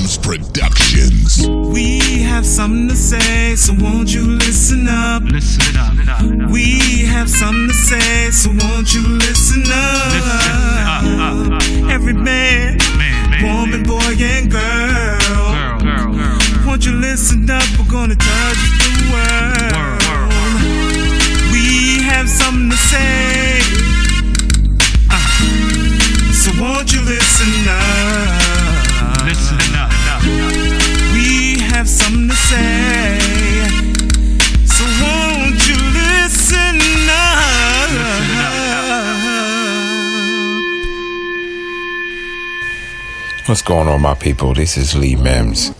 Mims Productions. We have something to say, so won't you listen up? Listen up. We have something to say, so won't you listen up? Every man, woman, boy, and girl. Won't you listen up? We're gonna touch the world. We have something to say, so won't you listen up? Listen up. We have something to say, so won't you listen up? What's going on, my people? This is Lee Mims.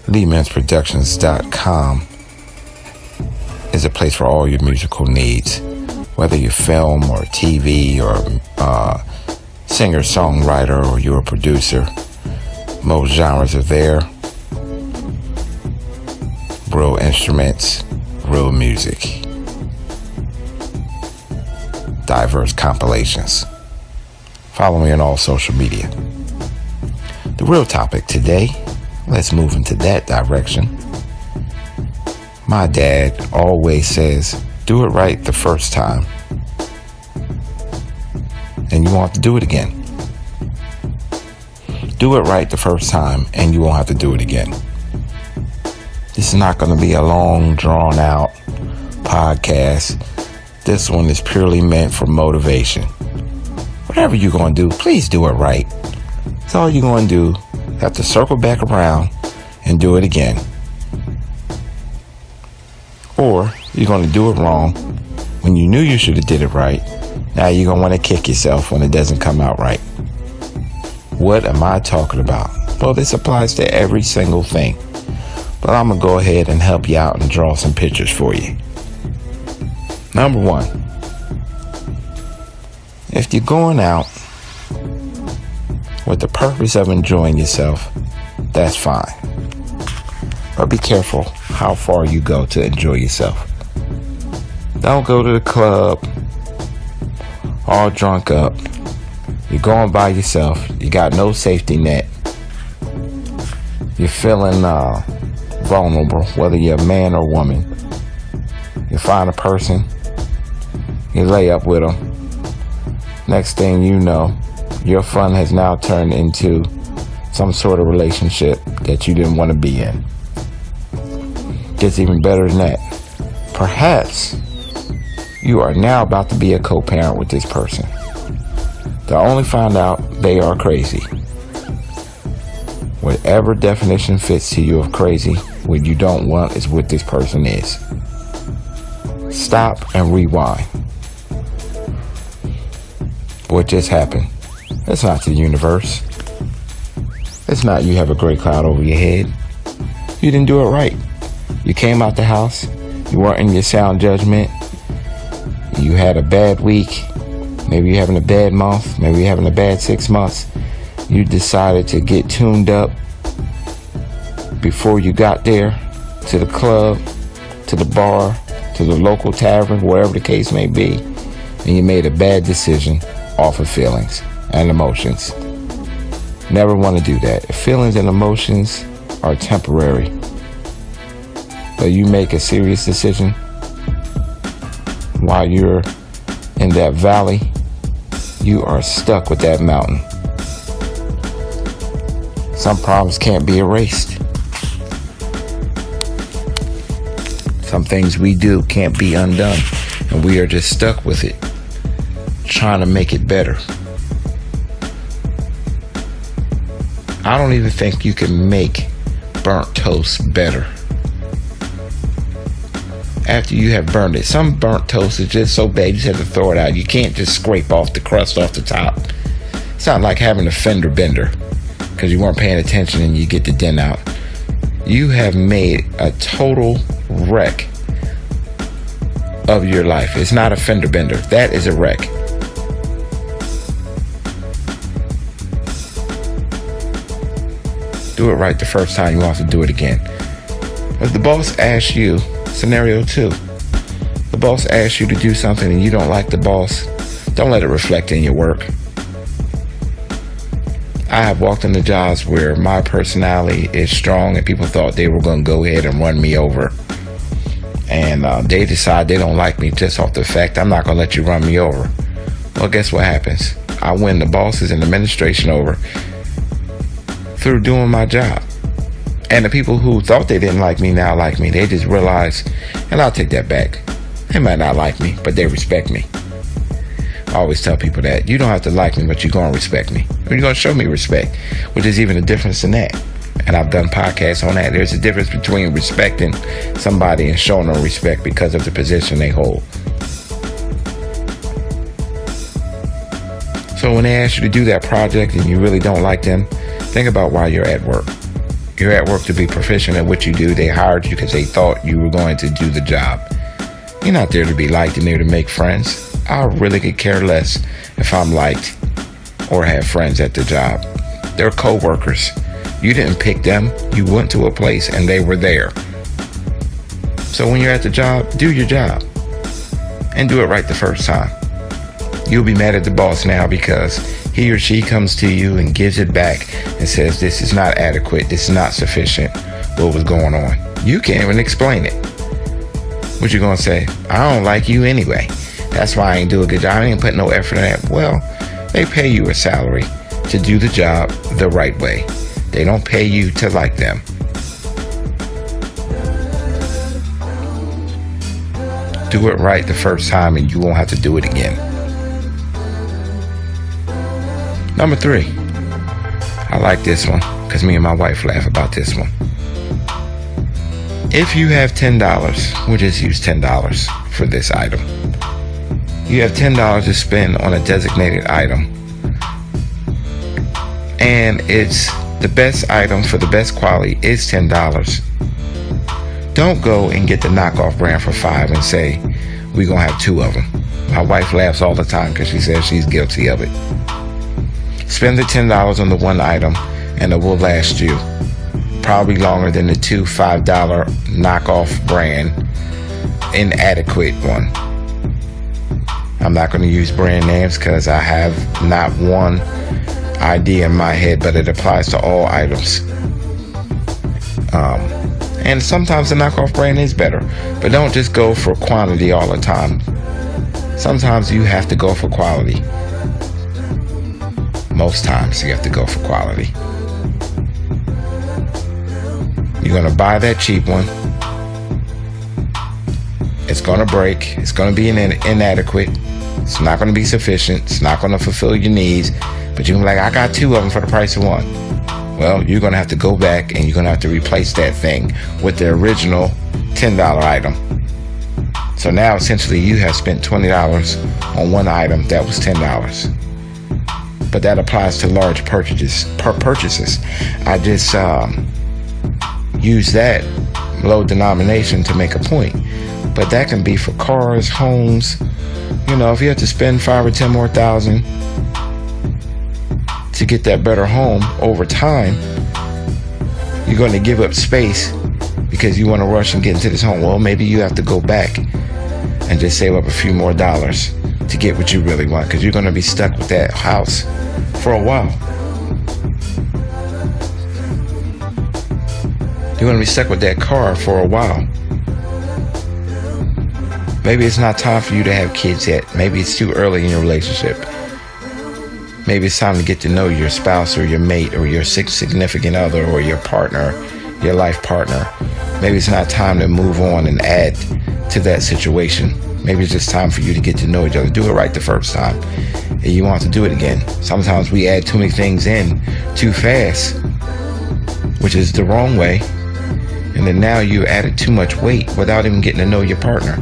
LeeMimsProductions.com is a place for all your musical needs. Whether you're film or TV or singer-songwriter or you're a producer, most genres are there. Real instruments, real music. Diverse compilations. Follow me on all social media. The real topic today, let's move into that direction. My dad always says, do it right the first time, and you won't have to do it again. Do it right the first time, and you won't have to do it again. This is not going to be a long, drawn-out podcast. This one is purely meant for motivation. Whatever you're going to do, please do it right. That's all you're going to do. You have to circle back around and do it again. Or you're going to do it wrong when you knew you should have did it right. Now you're going to want to kick yourself when it doesn't come out right. What am I talking about? Well, this applies to every single thing. But I'm going to go ahead and help you out and draw some pictures for you. Number one, if you're going out with the purpose of enjoying yourself, that's fine. But be careful how far you go to enjoy yourself. Don't go to the club all drunk up. You're going by yourself. You got no safety net. You're feeling vulnerable, whether you're a man or woman. You find a person, you lay up with them. Next thing you know, your fun has now turned into some sort of relationship that you didn't want to be in. Gets even better than that. Perhaps you are now about to be a co-parent with this person. To only find out they are crazy. Whatever definition fits to you of crazy, what you don't want is what this person is. Stop and rewind. What just happened? It's not the universe. It's not you have a gray cloud over your head. You didn't do it right. You came out the house. You weren't in your sound judgment. You had a bad week. Maybe you're having a bad month. Maybe you're having a bad 6 months. You decided to get tuned up before you got there to the club, to the bar, to the local tavern, wherever the case may be. And you made a bad decision off of feelings and emotions. Never want to do that. Feelings and emotions are temporary. But you make a serious decision while you're in that valley, you are stuck with that mountain. Some problems can't be erased. Some things we do can't be undone, and we are just stuck with it, trying to make it better. I don't even think you can make burnt toast better after you have burned it. Some burnt toast is just so bad you just have to throw it out. You can't just scrape off the crust off the top. It's not like having a fender bender because you weren't paying attention and you get the dent out. You have made a total wreck of your life. It's not a fender bender. That is a wreck. Do it right the first time, you won't have to do it again. If the boss asks you, scenario 2, the boss asks you to do something and you don't like the boss, don't let it reflect in your work. I have walked into jobs where my personality is strong and people thought they were going to go ahead and run me over. And they decide they don't like me just off the fact I'm not going to let you run me over. Well, guess what happens? I win the bosses and administration over through doing my job. And the people who thought they didn't like me now like me. They just realize, and I'll take that back, they might not like me, but they respect me. I always tell people that you don't have to like me, but you're going to respect me. Or you're going to show me respect, which is even a difference in that. And I've done podcasts on that. There's a difference between respecting somebody and showing them respect because of the position they hold. So when they ask you to do that project and you really don't like them, think about why you're at work. You're at work to be proficient at what you do. They hired you because they thought you were going to do the job. You're not there to be liked and there to make friends. I really could care less if I'm liked or have friends at the job. They're co-workers. You didn't pick them. You went to a place and they were there. So when you're at the job, do your job and do it right the first time. You'll be mad at the boss now because he or she comes to you and gives it back and says, this is not adequate. This is not sufficient. What was going on? You can't even explain it. What you gonna say? I don't like you anyway. That's why I ain't do a good job. I ain't put no effort in that. Well, they pay you a salary to do the job the right way. They don't pay you to like them. Do it right the first time and you won't have to do it again. Number 3. I like this one because me and my wife laugh about this one. If you have $10, we'll just use $10 for this item. You have $10 to spend on a designated item. And it's the best item for the best quality is $10. Don't go and get the knockoff brand for $5 and say, we're going to have 2 of them. My wife laughs all the time because she says she's guilty of it. Spend the $10 on the one item and it will last you probably longer than the 2 $5 knockoff brand inadequate one. I'm not going to use brand names because I have not one idea in my head, but it applies to all items. And sometimes the knockoff brand is better, but don't just go for quantity all the time. Sometimes you have to go for quality. Most times you have to go for quality. You're going to buy that cheap one. It's going to break. It's going to be inadequate. It's not going to be sufficient. It's not going to fulfill your needs. But you can be like, I got 2 of them for the price of 1. Well, you're going to have to go back and you're going to have to replace that thing with the original $10 item. So now essentially you have spent $20 on one item that was $10. But that applies to large purchases. I just use that low denomination to make a point. But that can be for cars, homes. You know, if you have to spend 5 or 10 more thousand to get that better home over time, you're going to give up space because you want to rush and get into this home. Well, maybe you have to go back and just save up a few more dollars to get what you really want, because you're going to be stuck with that house for a while. You're going to be stuck with that car for a while. Maybe it's not time for you to have kids yet. Maybe it's too early in your relationship. Maybe it's time to get to know your spouse or your mate or your significant other or your partner, your life partner. Maybe it's not time to move on and add to that situation. Maybe it's just time for you to get to know each other. Do it right the first time, and you want to do it again. Sometimes we add too many things in too fast, which is the wrong way. And then now you added too much weight without even getting to know your partner.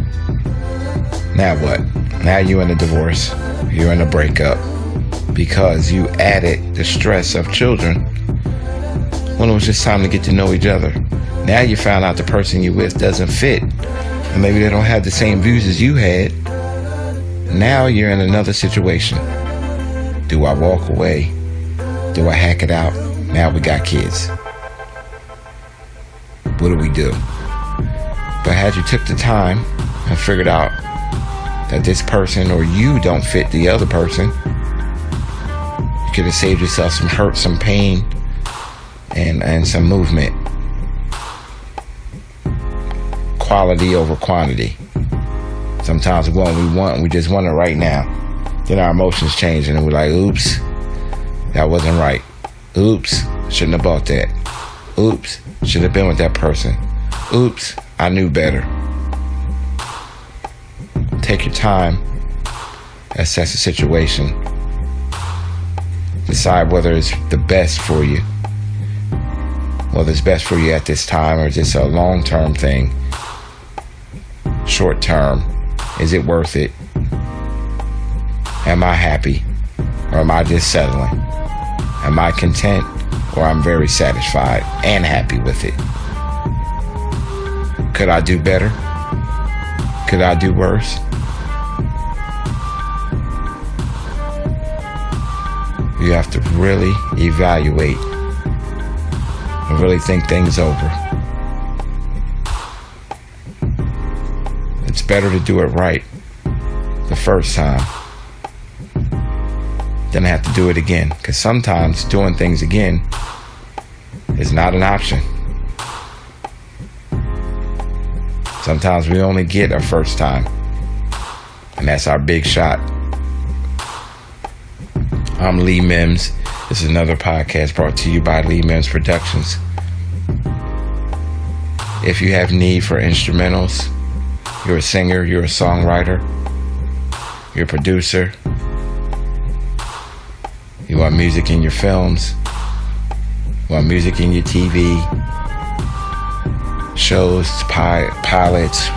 Now what? Now you're in a divorce. You're in a breakup because you added the stress of children when it was just time to get to know each other. Now you found out the person you're with doesn't fit, and maybe they don't have the same views as you had. Now you're in another situation. Do I walk away? Do I hack it out? Now we got kids. What do we do? But had you took the time and figured out that this person or you don't fit the other person, you could have saved yourself some hurt, some pain, and some movement. Quality over quantity. Sometimes what we want, we just want it right now. Then our emotions change and we're like, oops, that wasn't right. Oops, shouldn't have bought that. Oops, should have been with that person. Oops, I knew better. Take your time, assess the situation, decide whether it's the best for you, whether it's best for you at this time or just a long-term thing. Short-term, is it worth it? Am I happy or am I just settling? Am I content or I'm very satisfied and happy with it? Could I do better? Could I do worse? You have to really evaluate and really think things over. It's better to do it right the first time than have to do it again. Because sometimes doing things again is not an option. Sometimes we only get a first time, and that's our big shot. I'm Lee Mims. This is another podcast brought to you by Lee Mims Productions. If you have need for instrumentals, you're a singer, you're a songwriter, you're a producer, you want music in your films, you want music in your TV, shows, pilots,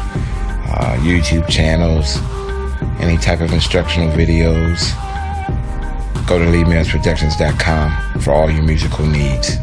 YouTube channels, any type of instructional videos, go to LeeMimsProductions.com for all your musical needs.